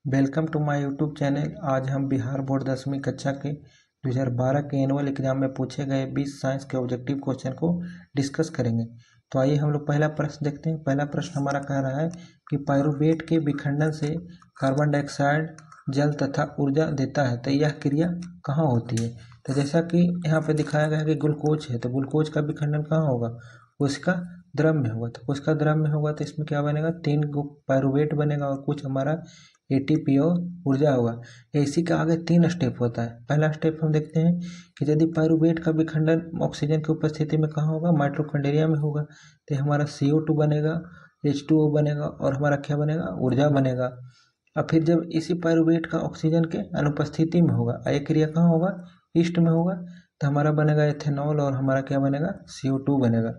Welcome to my YouTube channel. आज हम Bihar board 10वीं कक्षा के 2012 के एनुअल एग्जाम में पूछे गए 20 साइंस के ऑब्जेक्टिव क्वेश्चन को डिस्कस करेंगे। तो आइए हम लोग पहला प्रश्न देखते हैं। पहला प्रश्न हमारा कह रहा है कि पायरुवेट के विखंडन से कार्बन डाइऑक्साइड, जल तथा ऊर्जा देता है, तो यह क्रिया कहाँ होती है। तो जैसा कि यहाँ पे दिखाया गया है कि ग्लूकोज है, तो ग्लूकोज का विखंडन कहाँ होगा, उसका द्रव में होगा। तो उसका द्रव में होगा तो इसमें क्या बनेगा, 3 पायरुवेट बनेगा और कुछ हमारा एटीपी और ऊर्जा होगा। इसी का आगे 3 स्टेप होता है। पहला स्टेप हम देखते हैं कि यदि पायरुवेट का विखंडन ऑक्सीजन की उपस्थिति में कहाँ होगा, माइटोकॉन्ड्रिया में होगा, तो हमारा CO2 बनेगा, H2O बनेगा और हमारा क्या बनेगा, ऊर्जा बनेगा। और फिर जब इसी पायरुवेट का ऑक्सीजन के अनुपस्थिति में होगा, एक क्रिया कहाँ होगा, ईस्ट में होगा, तो हमारा बनेगा एथेनॉल और हमारा क्या बनेगा, CO2 बनेगा।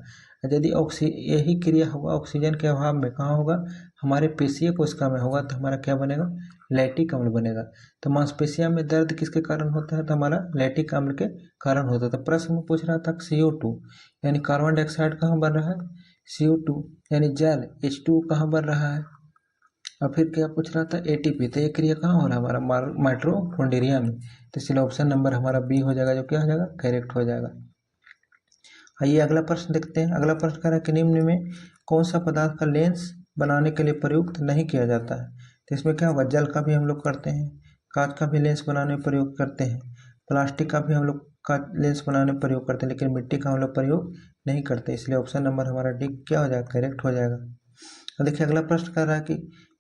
यदि यही क्रिया होगा ऑक्सीजन के अभाव में कहाँ होगा, हमारे पेशीय कोशिका में होगा, तो हमारा क्या बनेगा, लैक्टिक अम्ल बनेगा। तो मांसपेशियों में दर्द किसके कारण होता है, तो हमारा लैक्टिक अम्ल के कारण होता है। तो प्रश्न में पूछ रहा था CO2 यानी कार्बन डाइऑक्साइड कहाँ बन रहा है, CO2 यानी जल, H2O कहाँ बन रहा है, और फिर क्या पूछ रहा था, ATP। तो ये क्रिया कहाँ हो रहा है, हमारा माइटोकॉन्ड्रिया में। तो इसलिए ऑप्शन नंबर हमारा बी हो जाएगा, जो क्या हो जाएगा, करेक्ट हो जाएगा। आइए अगला प्रश्न देखते हैं। अगला प्रश्न कह रहा है कि निम्न में कौन सा पदार्थ का लेंस बनाने के लिए प्रयुक्त नहीं किया जाता है। तो इसमें क्या होगा, जल का भी हम लोग करते हैं, कांच का भी लेंस बनाने में प्रयोग करते हैं, प्लास्टिक का भी हम लोग का लेंस बनाने में प्रयोग करते हैं, लेकिन मिट्टी का हम लोग प्रयोग नहीं करते। इसलिए ऑप्शन नंबर हमारा डी क्या हो जाएगा, करेक्ट हो जाएगा। तो देखिए अगला प्रश्न कर रहा है कि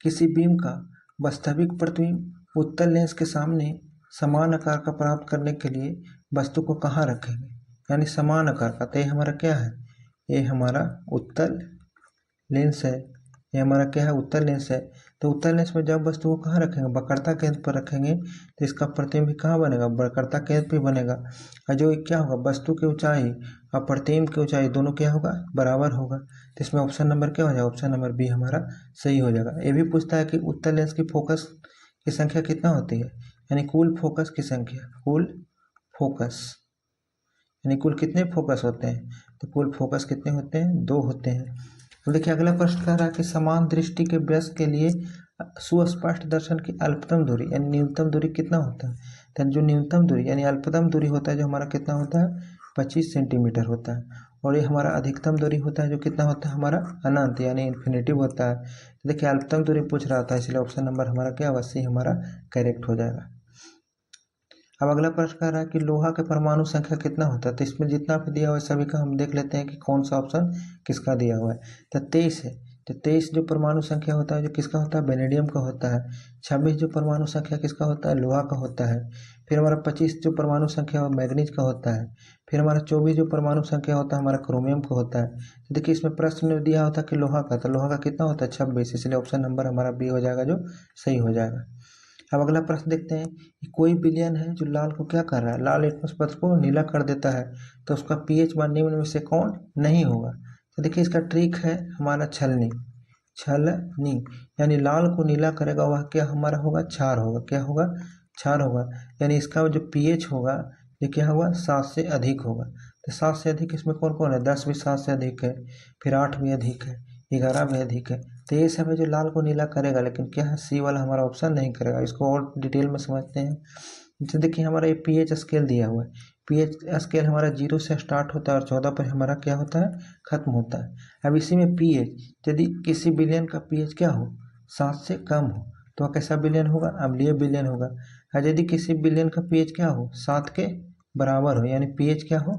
किसी बीम का वास्तविक प्रतिबिंब उत्तल लेंस के सामने समान आकार का प्राप्त करने के लिए वस्तु को कहाँ रखेंगे, यानी समान आकार का। तो ये हमारा क्या है, ये हमारा उत्तल लेंस है, ये हमारा क्या है, उत्तल लेंस है। तो उत्तल लेंस में जब वस्तु को कहाँ रखेंगे, वक्रता केंद्र पर रखेंगे, तो इसका प्रतिबिंब भी कहाँ बनेगा, वक्रता केंद्र पर बनेगा। और जो क्या होगा, वस्तु की ऊंचाई और प्रतिबिंब की ऊंचाई दोनों क्या होगा, बराबर होगा। तो इसमें ऑप्शन नंबर क्या हो जाएगा, ऑप्शन नंबर बी हमारा सही हो जाएगा। ये भी पूछता है कि उत्तल लेंस की फोकस की संख्या कितना होती है, यानी कुल फोकस की संख्या, कुल फोकस यानी कुल कितने फोकस होते हैं, तो कुल फोकस कितने होते हैं, 2 होते हैं। तो देखिए अगला प्रश्न कह रहा है कि समान दृष्टि के वयस्क के लिए सुस्पष्ट दर्शन की अल्पतम दूरी यानी न्यूनतम दूरी कितना होता है। तो जो न्यूनतम दूरी यानी अल्पतम दूरी होता है, जो हमारा कितना होता है, 25 सेंटीमीटर होता है। और ये हमारा अधिकतम दूरी होता है, जो कितना होता है, हमारा अनंत यानी इन्फिनिटिव होता है। तो देखिए अल्पतम दूरी पूछ रहा था, इसलिए ऑप्शन नंबर हमारा क्या होगा, सी हमारा करेक्ट हो जाएगा। अब अगला प्रश्न कह रहा है कि लोहा के परमाणु संख्या कितना होता है। तो इसमें जितना भी दिया हुआ है सभी का हम देख लेते हैं कि कौन सा ऑप्शन किसका दिया हुआ है। तो 23 है, तो 23 जो परमाणु संख्या होता है, जो किसका होता है, वेनेडियम का होता है। 26 जो परमाणु संख्या किसका होता है, लोहा का होता है। फिर हमारा 25 जो परमाणु संख्या है मैग्नीज का होता है। फिर हमारा 24 जो परमाणु संख्या होता है हमारा क्रोमियम का होता है। तो देखिए इसमें प्रश्न में दिया होता है कि लोहा का, तो लोहा का कितना होता है, 26, इसलिए ऑप्शन नंबर हमारा बी हो जाएगा, जो सही हो जाएगा। अब अगला प्रश्न देखते हैं कि कोई विलयन है जो लाल को क्या कर रहा है, लाल लिटमस पत्र को नीला कर देता है, तो उसका पीएच मान निम्न में से कौन नहीं होगा। तो देखिए इसका ट्रिक है हमारा छलनी, छलनी यानी लाल को नीला करेगा वह क्या हमारा होगा, क्षार होगा। क्या होगा, क्षार होगा। यानी इसका जो पीएच होगा ये क्या होगा, 7 से अधिक होगा। तो 7 से अधिक इसमें कौन कौन है, 10 भी 7 से अधिक है, फिर 8 भी अधिक है, 11 भी अधिक है। तो ये सब है जो लाल को नीला करेगा, लेकिन क्या है, सी वाला हमारा ऑप्शन नहीं करेगा। इसको और डिटेल में समझते हैं। जैसे देखिए हमारा ये पीएच स्केल दिया हुआ है, पीएच स्केल हमारा 0 से स्टार्ट होता है और 14 पर हमारा क्या होता है, खत्म होता है। अब इसी में पीएच यदि किसी विलयन का पीएच क्या हो, 7 से कम हो, तो वह कैसा विलयन होगा, अम्लीय विलयन होगा। और यदि किसी विलयन का पीएच क्या हो, 7 के बराबर हो, यानी पीएच क्या हो,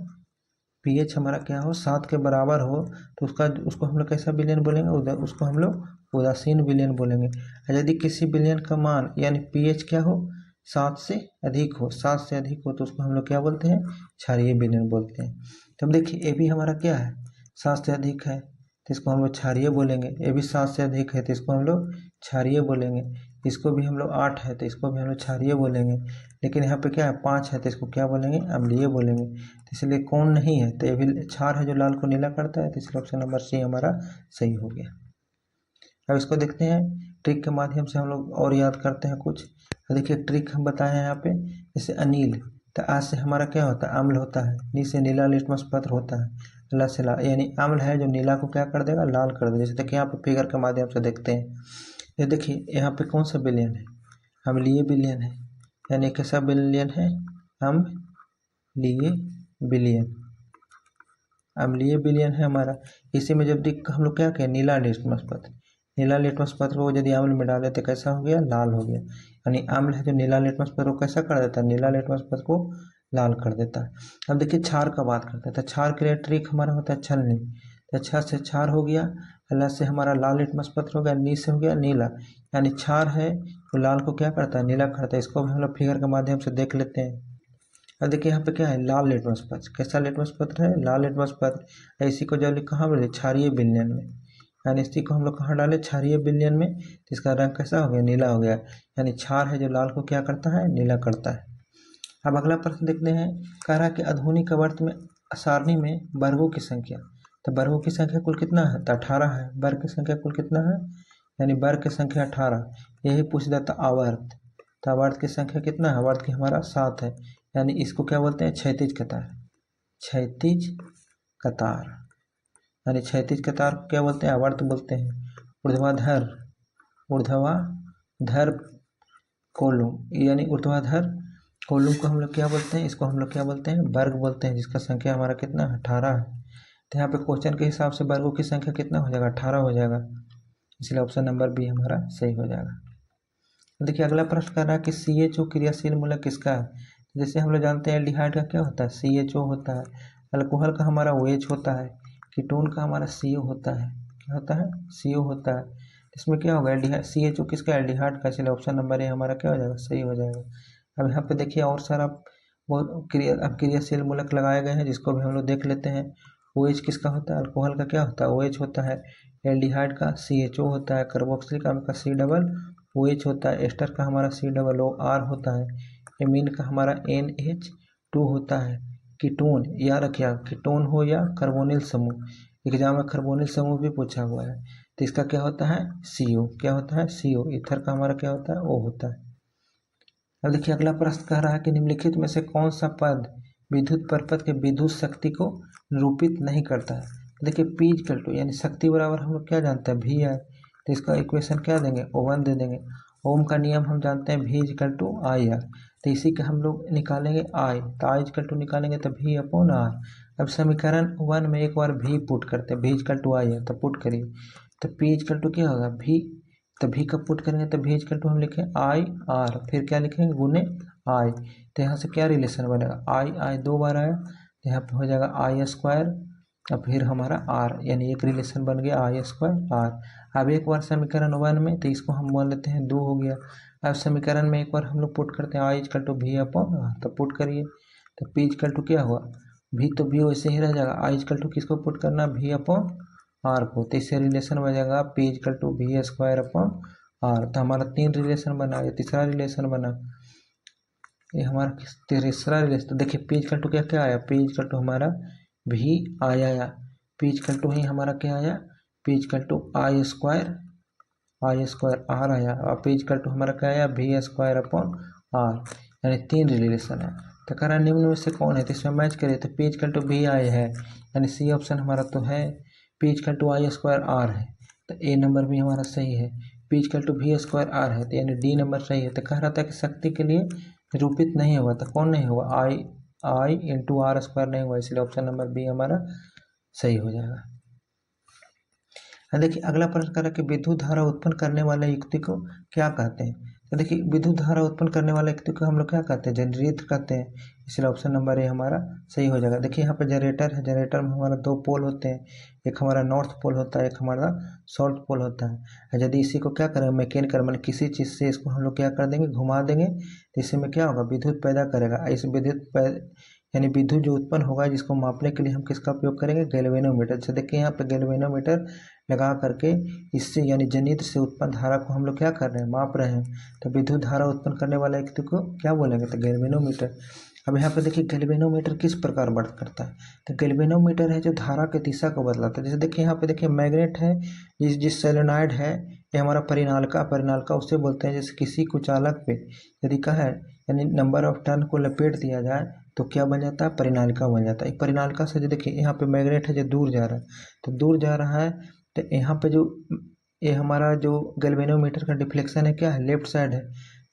पीएच हमारा क्या हो, 7 के बराबर हो, तो उसको हम लोग कैसा विलयन बोलेंगे, उसको हम लोग उदासीन विलयन बोलेंगे। और यदि किसी विलयन का मान यानी पीएच क्या हो, 7 से अधिक हो, 7 से अधिक हो, तो उसको हम लोग क्या बोलते हैं, क्षारीय विलयन बोलते हैं। तो अब देखिए ये भी हमारा क्या है, 7 से अधिक है, तो इसको हम लोग क्षारीय बोलेंगे। ये भी 7 से अधिक है, तो इसको हम लोग क्षारीय बोलेंगे। इसको भी हम लोग 8 है, तो इसको भी हम लोग क्षारीय बोलेंगे। लेकिन यहाँ पे क्या है, 5 है, तो इसको क्या बोलेंगे, अम्लीय बोलेंगे। तो इसलिए कौन नहीं है, तो ये भी क्षार है जो लाल को नीला करता है, तो इसलिए ऑप्शन नंबर सी हमारा सही हो गया। अब इसको देखते हैं, ट्रिक के माध्यम से हम लोग और याद करते हैं कुछ। तो देखिए ट्रिक हम बताए हैं यहाँ पे, जैसे अनील, तो आ से हमारा क्या होता है, अम्ल होता है। नी से नीला लिटमस पत्र होता है, ला से लाल यानी अम्ल है जो नीला को क्या कर देगा, लाल कर देगा। जैसे देखिए यहाँ पे फिगर के माध्यम से देखते हैं। ये देखिए यहाँ पे कौन सा विलयन है, अम्लीय विलयन है, यानी कैसा विलयन है, अम्लीय विलयन, अम्लीय विलयन है हमारा। इसी में जब हम लोग क्या कहें, नीला लिटमस पत्र, नीला लिटमस पत्र को यदि अम्ल में डाले तो कैसा हो गया, लाल हो गया। यानी अम्ल है जो नीला लिटमस पत्र को कैसा कर देता है, नीला लिटमस पत्र को लाल कर देता है। अब देखिए क्षार का बात करते हैं, तो क्षार के लिए ट्रिक हमारा होता है छलनी, तो क्षार से क्षार हो गया, ल से हमारा लाल लिटमस पत्र हो गया, नी से हो गया नीला, यानी क्षार है वो लाल को क्या करता है, नीला करता है। इसको भी हम लोग फिगर के माध्यम से देख लेते हैं। अब देखिए यहाँ पे क्या है, लाल लिटमस पत्र, कैसा लिटमस पत्र है, लाल लिटमस पत्र। इसी को जब कहाँ मिले, क्षारीय विलयन में, यानी इसी को हम लोग कहाँ डाले, क्षारीय विलयन में, तो इसका रंग कैसा हो गया, नीला हो गया। यानी क्षार है जो लाल को क्या करता है, नीला करता है। अब अगला प्रश्न देखते हैं, कह रहा है कि आधुनिक आवर्त में सारणी में वर्गों की संख्या, तो वर्गों की संख्या कुल कितना है, तो 18 है। वर्ग की संख्या कुल कितना है, यानी वर्ग की संख्या 18। यही पूछ जाता आवर्त, तो आवर्त की संख्या कितना है, आवर्त की हमारा 7 है। यानी इसको क्या बोलते हैं, क्षैतिज कतार, क्षैतिज कतार, यानी क्षैतिज कतार को क्या बोलते हैं, आवर्त बोलते हैं। ऊर्ध्वाधर, ऊर्ध्वाधर कोलुम, यानी ऊर्ध्वाधर कोलुम को हम लोग क्या बोलते हैं, इसको हम लोग क्या बोलते हैं, वर्ग बोलते हैं, जिसका संख्या हमारा कितना है, 18 है। तो यहाँ पे क्वेश्चन के हिसाब से वर्गों की संख्या कितना हो जाएगा, 18 हो जाएगा, इसलिए ऑप्शन नंबर बी हमारा सही हो जाएगा। देखिए अगला प्रश्न कर रहा है कि CHO क्रियाशील मूलक किसका है। जैसे हम लोग जानते हैं एल्डिहाइड का क्या होता है, CHO होता है, अल्कोहल का हमारा OH होता है, कीटोन का हमारा CO होता है, क्या होता है, CO होता है। इसमें क्या होगा, एल्डिहाइड, CHO किसका, एल्डिहाइड का, इसलिए ऑप्शन नंबर ए हमारा क्या हो जाएगा, सही हो जाएगा। अब यहाँ पे देखिए और सारा बहुत क्रियाशील मूलक लगाए गए हैं, जिसको भी हम लोग देख लेते हैं। OH किसका होता है, अल्कोहल का क्या होता है, OH होता है, एल्डिहाइड का CHO होता है, कार्बोक्सिलिक अम्ल का COOH होता है, एस्टर का हमारा COOR होता है, एमीन का हमारा NH2 होता है। कीटोन या रखिए, कीटोन हो या कार्बोनिल समूह, एग्जाम में कार्बोनिल समूह भी पूछा हुआ है, तो इसका क्या होता है, CO, क्या होता है, CO। ईथर का हमारा क्या होता है, O होता है। अब देखिए अगला प्रश्न कह रहा है कि निम्नलिखित में से कौन सा पद विद्युत परिपथ के विद्युत शक्ति को निरूपित नहीं करता है। देखिए P इक्वल टू, यानी शक्ति बराबर हम लोग क्या जानते हैं, V है, तो इसका इक्वेशन क्या देंगे, O1 दे देंगे। ओम का नियम हम जानते हैं, V इक्वल टू IR, तो इसी के हम लोग निकालेंगे I, तो I इक्वल टू निकालेंगे तो V अपॉन R। अब समीकरण 1 में एक बार V पुट करते हैं, V इक्वल टू I है, तो पुट करिए, तो P इक्वल टू क्या होगा, V, तो V का पुट करेंगे तो V इक्वल टू हम लिखें IR, फिर क्या लिखेंगे, गुने I, तो यहाँ से क्या रिलेशन बनेगा, I दो बार आया, तो यहाँ पे हो जाएगा I स्क्वायर, और फिर हमारा R, यानी एक रिलेशन बन गया I स्क्वायर R। अब एक बार समीकरण 1 में, तो इसको हम मान लेते हैं 2 हो गया। अब समीकरण में एक बार हम लोग पुट करते हैं I equal to V upon R, तो पुट करिए, तो P इक्वल टू क्या हुआ, V तो V वैसे ही रह जाएगा, I इक्वल टू किसको पुट करना, V अपॉन R को, तो इससे रिलेशन बन जाएगा P equal to V square upon R। तो हमारा 3 रिलेशन बना, ये तीसरा रिलेशन बना, ये हमारा तीसरा रिलेशन। तो देखिए P इक्वल टू क्या क्या आया, P इक्वल टू हमारा V आया, P इक्वल टू ही हमारा क्या आया, P equal to I square R आया, और P इक्वल टू हमारा क्या आया, V स्क्वायर अपॉन R, यानी 3 रिलेशन है। तो कह रहा निम्न में से कौन है, तो इसमें मैच करिए, तो P equal to V I है, यानी C ऑप्शन हमारा तो है। P equal to I square R है, तो A नंबर भी हमारा सही है। P equal to V square R है, तो यानी D नंबर सही है। तो कह रहा था कि शक्ति के लिए निरूपित नहीं हुआ, तो कौन नहीं हुआ, I इंटू R स्क्वायर नहीं हुआ, इसलिए ऑप्शन नंबर बी हमारा सही हो जाएगा। देखिए अगला प्रश्न कर रहा है कि विद्युत धारा उत्पन्न करने वाले युक्ति को क्या कहते हैं। तो देखिए विद्युत धारा उत्पन्न करने वाले युक्ति को हम लोग क्या कहते हैं, जनरेटर कहते हैं, इसलिए ऑप्शन नंबर ए हमारा सही हो जाएगा। देखिए यहाँ पे जनरेटर है, जनरेटर में हमारा 2 पोल होते हैं, एक हमारा नॉर्थ पोल होता है, एक हमारा साउथ पोल होता है। यदि इसी को क्या करेंगे, मैकेनिकल मतलब किसी चीज़ से इसको हम लोग क्या कर देंगे, घुमा देंगे, तो इससे में क्या होगा, विद्युत पैदा करेगा। इस यानी विद्युत जो उत्पन्न होगा, जिसको मापने के लिए हम किसका उपयोग करेंगे, गैल्वेनोमीटर। जैसे देखिए यहाँ पे गैल्वेनोमीटर लगा करके इससे यानी जनित्र से उत्पन्न धारा को हम लोग क्या कर रहे हैं, माप रहे हैं। तो विद्युत धारा उत्पन्न करने वाला युक्ति को क्या बोलेंगे, तो गैल्वेनोमीटर। अब यहाँ पे देखिए गैल्वेनोमीटर किस प्रकार वर्क करता है, तो गैल्वेनोमीटर है जो धारा की दिशा को बदलाता है। जैसे देखिए यहाँ पे देखिए मैग्नेट है, जिस सोलेनॉइड है, ये हमारा परिनालिका उसे बोलते हैं। जैसे किसी कुचालक पे यदि का है यानी नंबर ऑफ टर्न को लपेट दिया जाए तो क्या बन जाता है, परिनालिका बन जाता है। परिनालिका से जो देखिए यहाँ पे मैग्नेट है जो दूर जा रहा है, तो दूर जा रहा है, तो यहाँ पे जो ये हमारा जो गैल्वेनोमीटर का डिफ्लेक्शन है क्या है, लेफ्ट साइड है,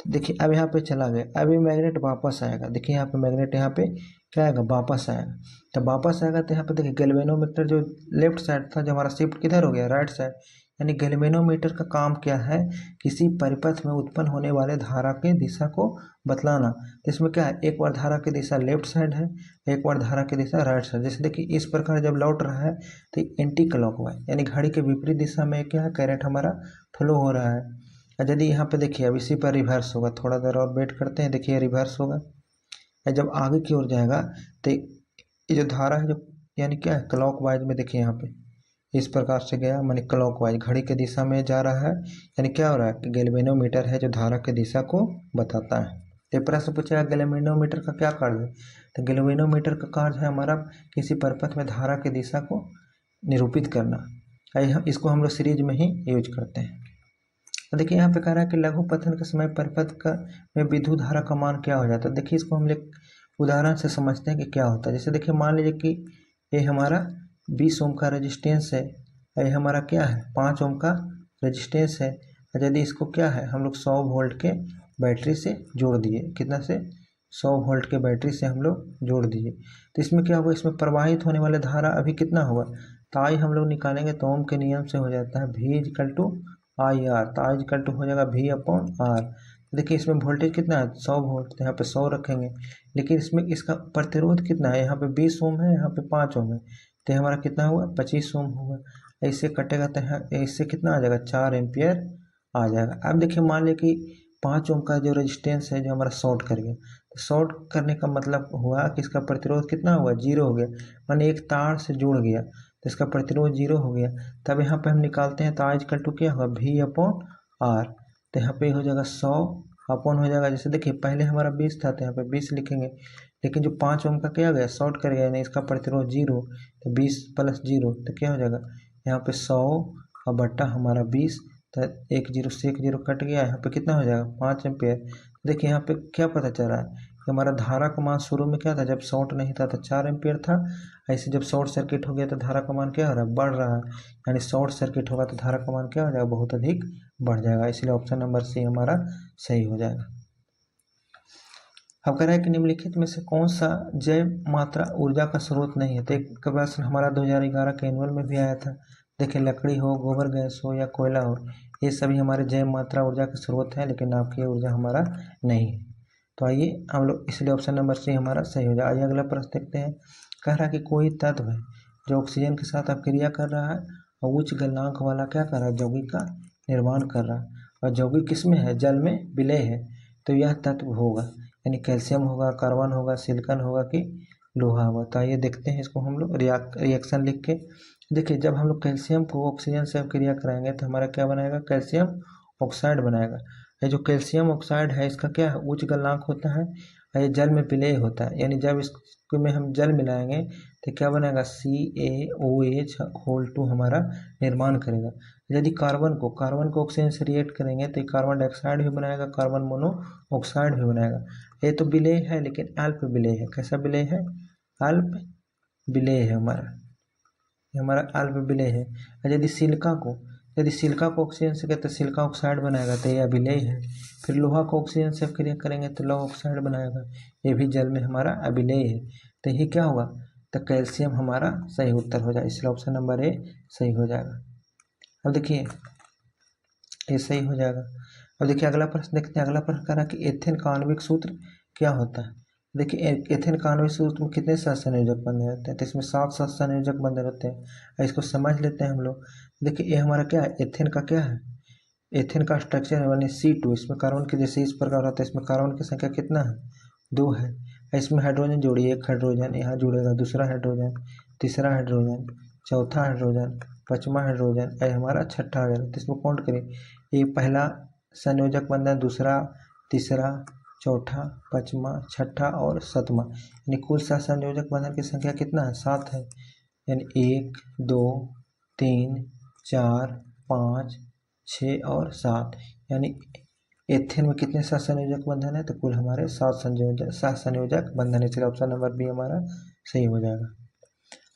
तो देखिए अब यहाँ पे चला गया, अभी मैग्नेट वापस आएगा। देखिए यहाँ पे मैग्नेट यहाँ पे क्या आएगा, वापस आएगा। तो वापस आएगा तो यहाँ पे देखिए गैल्वेनोमीटर जो लेफ्ट साइड था, जो हमारा शिफ्ट किधर हो गया, राइट साइड। यानी गैल्वेनोमीटर का काम क्या है, किसी परिपथ में उत्पन्न होने वाले धारा की दिशा को बतलाना। तो इसमें क्या है, एक बार धारा की दिशा लेफ्ट साइड है, एक बार धारा की दिशा राइट साइड। जैसे देखिए इस प्रकार जब लौट रहा है तो एंटी क्लॉकवाइज, यानी घड़ी के विपरीत दिशा में क्या है, करंट हमारा फ्लो हो रहा है। और यदि यहाँ पे देखिए अब इसी पर रिवर्स होगा, थोड़ा देर और वेट करते हैं, देखिए रिवर्स होगा। या जब आगे की ओर जाएगा तो ये जो धारा है, जो यानी क्या है, क्लॉकवाइज में। देखिए यहाँ पे इस प्रकार से गया, माने क्लॉकवाइज घड़ी की दिशा में जा रहा है। यानी क्या हो रहा है कि गैल्वेनोमीटर है जो धारा की दिशा को बताता है। तो प्रश्न पूछा गैल्वेनोमीटर का क्या कार्य है, तो गैल्वेनोमीटर का कार्य है हमारा किसी परिपथ में धारा की दिशा को निरूपित करना। इसको हम लोग सीरीज में ही यूज करते हैं। तो देखिए यहाँ पे कह रहा है कि लघु पतन के समय परिपथ का में विद्युत धारा का मान क्या हो जाता है। देखिए इसको हम एक उदाहरण से समझते हैं कि क्या होता है। जैसे देखिए मान लीजिए कि ये हमारा 20 ओम का रेजिस्टेंस है, ये हमारा क्या है, 5 ओम का रेजिस्टेंस है। यदि इसको क्या है, हम लोग 100 वोल्ट के बैटरी से जोड़ दिए, कितना से, 100 वोल्ट के बैटरी से हम लोग जोड़ दिए। तो इसमें क्या होगा, इसमें प्रवाहित होने वाला धारा अभी कितना होगा, तो आई हम लोग निकालेंगे तो ओम के नियम से हो जाता है V equal to I R. तो आई इक्वल टू हो जाएगा V अपॉन आर। देखिए इसमें वोल्टेज कितना है, 100 वोल्ट, तो यहाँ पे 100 रखेंगे। लेकिन इसमें इसका प्रतिरोध कितना है, यहाँ पे 20 ओम है, यहाँ पे 5 ओम है, तो हमारा कितना हुआ, 25 ओम होगा। ऐसे कटेगा तो यहाँ इससे कितना आ जाएगा, 4 एम्पियर आ जाएगा। अब देखिए मान लिया कि 5 ओम का जो रेजिस्टेंस है जो हमारा शॉर्ट कर गया, तो शॉर्ट करने का मतलब हुआ कि इसका प्रतिरोध कितना हुआ, 0 हो गया। माने एक तार से जुड़ गया तो इसका प्रतिरोध 0 हो गया। तब यहाँ पे हम निकालते हैं तो आज इक्वल टू क्या होगा, V अपॉन आर। तो यहाँ पे हो जाएगा 100 अपॉन हो जाएगा, जैसे देखिए पहले हमारा 20 था तो यहाँ पे 20 लिखेंगे। लेकिन जो 5 ओम का क्या गया, शॉर्ट कर गया, यानी इसका प्रतिरोध 0, तो 20 प्लस 0 तो क्या हो जाएगा, यहाँ पे 100 और बट्टा हमारा 20, तो एक जीरो से एक जीरो कट गया, यहाँ पे कितना हो जाएगा, 5 एम्पियर। देखिए यहाँ पे क्या पता चल रहा है कि हमारा धारा का मान शुरू में क्या था, जब शॉर्ट नहीं था तो 4 एम्पियर था। ऐसे जब शॉर्ट सर्किट हो गया तो धारा का मान क्या हो रहा है, बढ़ रहा है। यानी शॉर्ट सर्किट होगा तो धारा का मान क्या हो जाएगा, बहुत अधिक बढ़ जाएगा। इसलिए ऑप्शन नंबर सी हमारा सही हो जाएगा। अब कह रहा है कि निम्नलिखित में से कौन सा जैव मात्रा ऊर्जा का स्रोत नहीं है। तो एक प्रश्न हमारा 2011 के एनुअल में भी आया था। देखिए लकड़ी हो, गोबर गैस हो या कोयला हो, ये सभी हमारे जैव मात्रा ऊर्जा के स्रोत हैं, लेकिन नाभिकीय ऊर्जा हमारा नहीं है। तो आइए हम लोग, इसलिए ऑप्शन नंबर सी हमारा सही हो जाए। आइए अगला प्रश्न देखते हैं। कह रहा है कि कोई तत्व है जो ऑक्सीजन के साथ अभिक्रिया कर रहा है और उच्च गलनांक वाला क्या कर रहा है, यौगिक का निर्माण कर रहा है। और यौगिक किसमें है, जल में विलय है। तो यह तत्व होगा, यानी कैल्शियम होगा, कार्बन होगा, सिलिकॉन होगा कि लोहा होगा। तो आइए देखते हैं इसको हम लोग रिएक्शन लिख के। देखिए जब हम लोग कैल्शियम को ऑक्सीजन से अभिक्रिया कराएंगे तो हमारा क्या बनाएगा, कैल्शियम ऑक्साइड बनाएगा। ये जो कैल्शियम ऑक्साइड है इसका क्या है, उच्च गलनांक होता है और ये जल में विलय होता है। यानी जब इसको में हम जल मिलाएंगे तो क्या बनेगा, CaOH होल 2 हमारा निर्माण करेगा। यदि कार्बन को ऑक्सीजन से रिएक्ट करेंगे तो कार्बन डाइऑक्साइड भी बनाएगा, कार्बन मोनोऑक्साइड भी बनाएगा। ये तो विलय है लेकिन अल्प विलय है। कैसा विलय है, अल्प विलय है हमारा, ये हमारा अल्प विलय है। और यदि सिलिका को ऑक्सीजन से कहते सिलिका ऑक्साइड बनाएगा तो ये अविलेय है। फिर लोहा को ऑक्सीजन से अभिक्रिया करेंगे तो लौह ऑक्साइड बनाएगा, ये भी जल में हमारा अविलेय है। तो ये क्या होगा, तो कैल्शियम हमारा सही उत्तर हो जाए, इसलिए ऑप्शन नंबर ए सही हो जाएगा। अब देखिए ये सही हो जाएगा। अब देखिए अगला प्रश्न देखते हैं। अगला प्रश्न कह रहा है कि एथेन का आणविक सूत्र क्या होता है। देखिए एथेन का आणविक सूत्र में कितने सहसंयोजक बंधे रहते हैं, तो इसमें 7 सहसंयोजक बंधे रहते हैं। इसको समझ लेते हैं हम लोग। देखिए ये हमारा क्या है, एथेन का क्या है, एथेन का स्ट्रक्चर है यानी C2। इसमें कार्बन के जैसे इस प्रकार होता है, इसमें कार्बन की संख्या कितना है, 2 है। इसमें हाइड्रोजन जोड़िए, एक हाइड्रोजन यहाँ जुड़ेगा, दूसरा हाइड्रोजन, तीसरा हाइड्रोजन, चौथा हाइड्रोजन, पांचवा हाइड्रोजन, ये हमारा छठा हाइड्रोजन। तो इसको काउंट करें, ये पहला संयोजक बंधन, दूसरा, तीसरा, चौथा, पांचवा, छठा और सातवां, यानी कुल संयोजक बंधन की संख्या कितना है, 7 है। यानी 1 2 3 4 5 6 और 7, यानी एथेन में कितने सहसंयोजक बंधन है, तो कुल हमारे 7 सहसंयोजक बंधन है। इसलिए ऑप्शन नंबर बी हमारा सही हो जाएगा।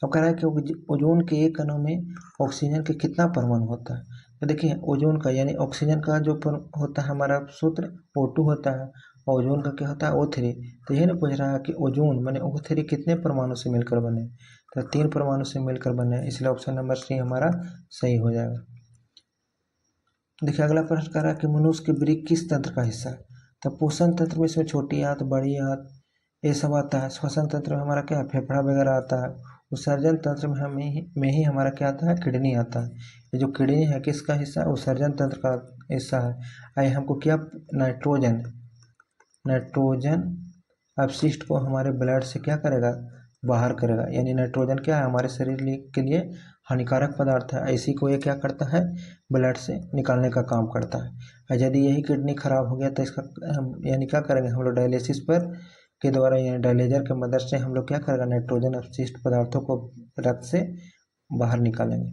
अब कह रहा है कि ओजोन के एक कणों में ऑक्सीजन के कितना परमाणु होता है। तो देखिए ओजोन का यानी ऑक्सीजन का जो होता है हमारा सूत्र O2 होता है, ओजोन का क्या होता है O3। तो यही ना पूछ रहा है कि ओजोन माने O3 कितने परमाणु से मिलकर बने, तो 3 परमाणु से मिलकर बने, इसलिए ऑप्शन नंबर सी हमारा सही हो जाएगा। देखिए अगला प्रश्न कर रहा है कि मनुष्य के वृक्क किस तंत्र का हिस्सा है, तो पोषण तंत्र में इसमें छोटी आंत, बड़ी आंत ये सब आता है। श्वसन तंत्र में हमारा क्या फेफड़ा वगैरह आता है। उत्सर्जन तंत्र में ही हमारा क्या आता है, किडनी आता है। ये जो किडनी है किसका हिस्सा है, उत्सर्जन तंत्र का हिस्सा है। आइए हमको क्या नाइट्रोजन अपशिष्ट को हमारे ब्लड से क्या करेगा, बाहर करेगा। यानी नाइट्रोजन क्या है, हमारे शरीर के लिए हानिकारक पदार्थ है, इसी को ये क्या करता है, ब्लड से निकालने का काम करता है। और यदि यही किडनी खराब हो गया तो इसका यानी क्या करेंगे हम लोग, डायलिसिस पर के द्वारा यानी डायलेजर के मदद से हम लोग क्या करेगा, नाइट्रोजन अपशिष्ट पदार्थों को रक्त से बाहर निकालेंगे।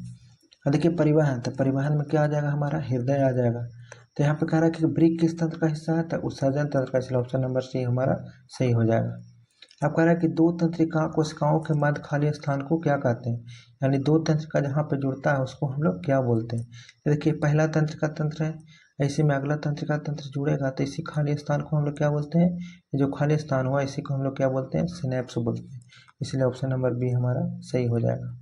और देखिए परिवहन, तो परिवहन में क्या आ जाएगा, हमारा हृदय आ जाएगा। तो यहाँ पे कह रहा है कि वृक्क किस तंत्र का हिस्सा है, तो उत्सर्जन तंत्र का, इसलिए ऑप्शन नंबर सी हमारा सही हो जाएगा। अब कह रहा है कि दो तंत्रिका कोशिकाओं के मध्य खाली स्थान को क्या कहते हैं, यानी दो तंत्रिका जहाँ पे जुड़ता है उसको हम लोग क्या बोलते हैं। तो देखिए पहला तंत्रिका तंत्र है, ऐसे में अगला तंत्रिका तंत्र जुड़ेगा तो इसी खाली स्थान को हम लोग क्या बोलते हैं, ये जो खाली स्थान हुआ इसी को हम लोग क्या बोलते हैं, सिनेप्स बोलते हैं, इसलिए ऑप्शन नंबर बी हमारा सही हो जाएगा।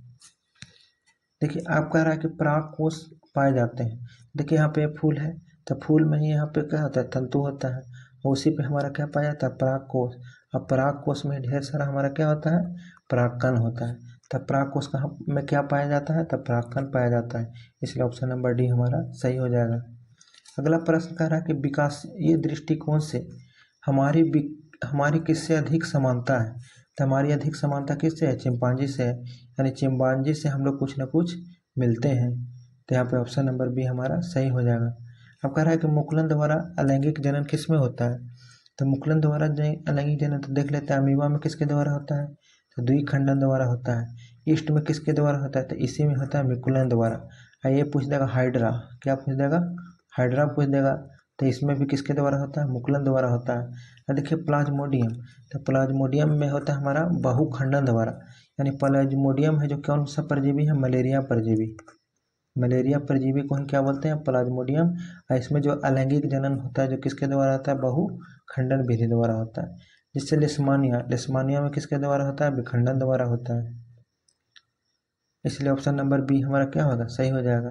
देखिए आप कह रहा है कि पराग कोष पाए जाते हैं। देखिए यहाँ पे फूल है तो फूल में ही यहाँ पे क्या होता है, तंतु होता है, और उसी पे हमारा क्या पाया जाता है, पराग कोष। अब पराग कोष में ढेर सारा हमारा क्या होता है, परागकण होता है। तब पराग कोष कहाँ में क्या पाया जाता है, तब परागकण पाया जाता है, इसलिए ऑप्शन नंबर डी हमारा सही हो जाएगा। अगला प्रश्न कह रहा है कि विकासीय दृष्टिकोण से हमारी किससे अधिक समानता है, तो हमारी अधिक समानता किससे है, चिंपांजी से है, यानी चिंपांजी से हम लोग कुछ न कुछ मिलते हैं। तो यहाँ पे ऑप्शन नंबर बी हमारा सही हो जाएगा। अब कह रहा है कि मुकुलन द्वारा अलैंगिक जनन किस में होता है, तो मुकुलन द्वारा अलैंगिक जनन तो देख लेते हैं, अमीबा में किसके द्वारा होता है, तो द्विखंडन द्वारा होता है। ईस्ट में किसके द्वारा होता है, तो इसी में होता है मुकुलन द्वारा। ये पूछ देगा हाइड्रा, क्या पूछ देगा, हाइड्रा पूछ देगा, तो इसमें भी किसके द्वारा होता है, मुकुलन द्वारा होता है। और देखिए प्लाज्मोडियम, तो प्लाज्मोडियम में होता है हमारा बहुखंडन द्वारा, यानी प्लाज्मोडियम है जो कौन सा परजीवी है, मलेरिया परजीवी। मलेरिया परजीवी को हम क्या बोलते हैं, प्लाज्मोडियम। और इसमें जो अलैंगिक जनन होता है जो किसके द्वारा होता है, बहुखंडन विधि द्वारा होता है। जिससे लिस्मानिया में किसके द्वारा होता है, विखंडन द्वारा होता है, इसलिए ऑप्शन नंबर बी हमारा क्या होगा, सही हो जाएगा।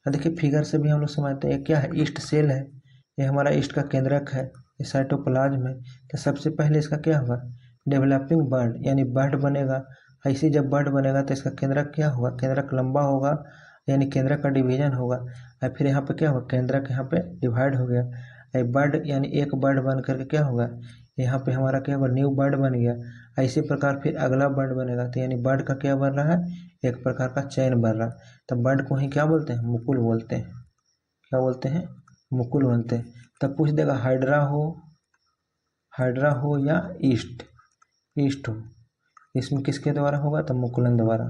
और देखिए फिगर से भी हम लोग समझते हैं क्या है, ईस्ट सेल है, ये हमारा ईस्ट का केंद्रक है, ये साइटोप्लाज्म है। तो सबसे पहले इसका क्या होगा, डेवलपिंग बर्ड, यानी बर्ड बनेगा। ऐसे जब बर्ड बनेगा तो इसका केंद्रक क्या होगा, केंद्रक लंबा होगा, यानी केंद्रक का डिवीजन होगा। और फिर यहाँ पे क्या होगा, केंद्रक यहाँ पे डिवाइड हो गया, बर्ड यानी एक बर्ड बन करके क्या होगा, यहाँ पे हमारा क्या होगा, न्यू बर्ड बन गया। इसी प्रकार फिर अगला बर्ड बनेगा, तो यानी बर्ड का क्या बन रहा है, एक प्रकार का चैन बन रहा है। तो बर्ड को ही क्या बोलते हैं, मुकुल बोलते हैं, क्या बोलते हैं, मुकुल बोलते हैं। तब पूछ देगा हाइड्रा हो या ईस्ट हो, इसमें किसके द्वारा होगा, तो मुकुलन द्वारा,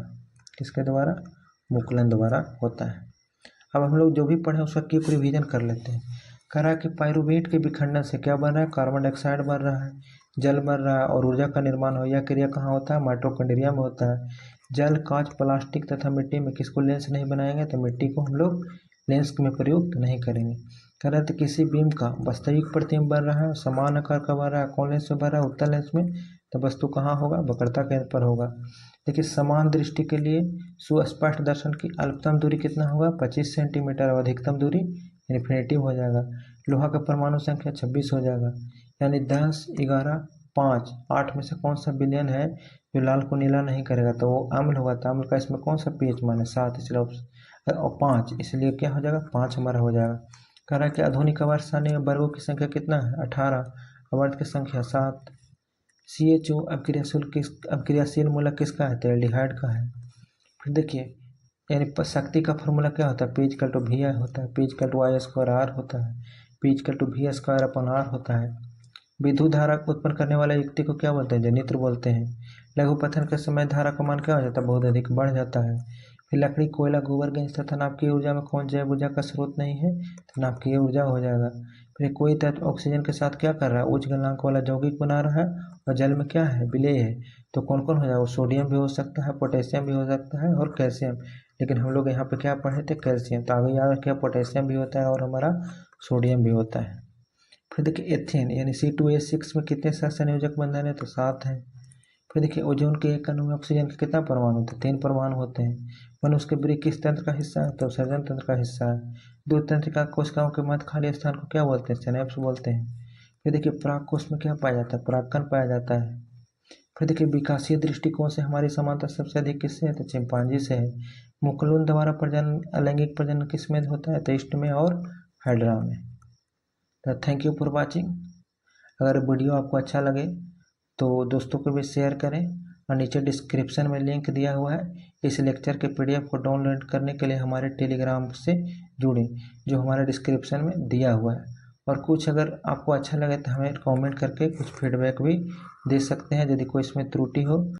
किसके द्वारा, मुकुलन द्वारा होता है। अब हम लोग जो भी पढ़े उसका क्विक रिवीजन कर लेते हैं। कह रहा है कि पाइरुवेट के विखंडन से क्या बन रहा है, कार्बन डाइऑक्साइड बन रहा है, जल बन रहा है और ऊर्जा का निर्माण हो। यह क्रिया कहाँ होता है, माइटोकॉन्ड्रिया में होता है। जल, कांच, प्लास्टिक तथा मिट्टी में किसको लेंस नहीं बनाएंगे, तो मिट्टी को हम लोग लेंस में प्रयुक्त नहीं करेंगे। कह रहे थे किसी बीम का वास्तविक प्रतिबिंब बन रहा है, समान आकार का बन रहा है, कौन लेंस में बन रहा है, उत्तल लेंस में, तो वस्तु कहाँ होगा, वक्रता केंद्र पर होगा। देखिए समान दृष्टि के लिए सुस्पष्ट दर्शन की अल्पतम दूरी कितना होगा, 25 सेंटीमीटर, और अधिकतम दूरी इन्फिनेटिव हो जाएगा। लोहा का परमाणु संख्या 26 हो जाएगा, यानी 10, 11, 5, 8 में से कौन सा विलयन है जो लाल को नीला नहीं करेगा, तो वो अम्ल होगा। तो अम्ल का इसमें कौन सा पीएच मान है, 7, इसलिए और 5, इसलिए क्या हो जाएगा, 5 हमारा हो जाएगा। कह रहा है कि आधुनिक आवर्त सारणी में वर्गों की संख्या कितना है, 18, आवर्त की संख्या 7। CHO अक्रियाशील मूलक किसका है, तो एल्डिहाइड का है। फिर देखिए यानी शक्ति का फॉर्मूला क्या होता है, P=VI होता है, P=I² होता है, P=V² होता है। विद्युत धारा उत्पन्न करने वाला युक्ति को क्या बोलते हैं, जनित्र बोलते हैं। लघुपथन के समय धारा का मान क्या हो जाता है, बहुत अधिक बढ़ जाता है। फिर लकड़ी, कोयला, गोबर, गैस तथा नाभिकीय ऊर्जा में कौन जैव ऊर्जा का स्रोत नहीं है, तो नाभिकीय ऊर्जा हो जाएगा। फिर कोई तत्व ऑक्सीजन के साथ क्या कर रहा है, उच्च गलनांक वाला यौगिक बना रहा है और जल में क्या है, विलेय है, तो कौन कौन हो जाएगा, सोडियम भी हो सकता है, पोटेशियम भी हो सकता है और कैल्शियम। लेकिन हम लोग यहाँ पे क्या पढ़े थे, कैल्शियम, तो आगे याद रखिए पोटेशियम भी होता है और हमारा सोडियम भी होता है। फिर देखिए एथेन यानी C2H6 में कितने संयोजक बंधन है, तो 7 है। फिर देखिए ओजोन के एक अणु में ऑक्सीजन के कितना परमाणु होते हैं, 3 परमाणु होते हैं। मनुष्य के वृक्क किस तंत्र का हिस्सा है, तो सर्जन तंत्र का हिस्सा है। दूध तंत्रिका कोशिकाओं के मध्य खाली स्थान को क्या बोलते हैं, सिनेप्स बोलते हैं। फिर देखिए पराग कोश में क्या पाया जाता है, परागकण पाया जाता है। फिर देखिए विकासीय दृष्टिकोण से हमारी समानता सबसे अधिक किससे है, तो चिंपांजी से है। मुकुलन द्वारा प्रजनन, अलैंगिक प्रजनन किस में होता है, तो ईस्ट में और हाइड्रा में। तो थैंक यू फॉर वॉचिंग। अगर वीडियो आपको अच्छा लगे तो दोस्तों को भी शेयर करें और नीचे डिस्क्रिप्शन में लिंक दिया हुआ है। इस लेक्चर के PDF को डाउनलोड करने के लिए हमारे टेलीग्राम से जुड़ें, जो हमारे डिस्क्रिप्शन में दिया हुआ है। और कुछ अगर आपको अच्छा लगे तो हमें कमेंट करके कुछ फीडबैक भी दे सकते हैं, यदि कोई इसमें त्रुटि हो।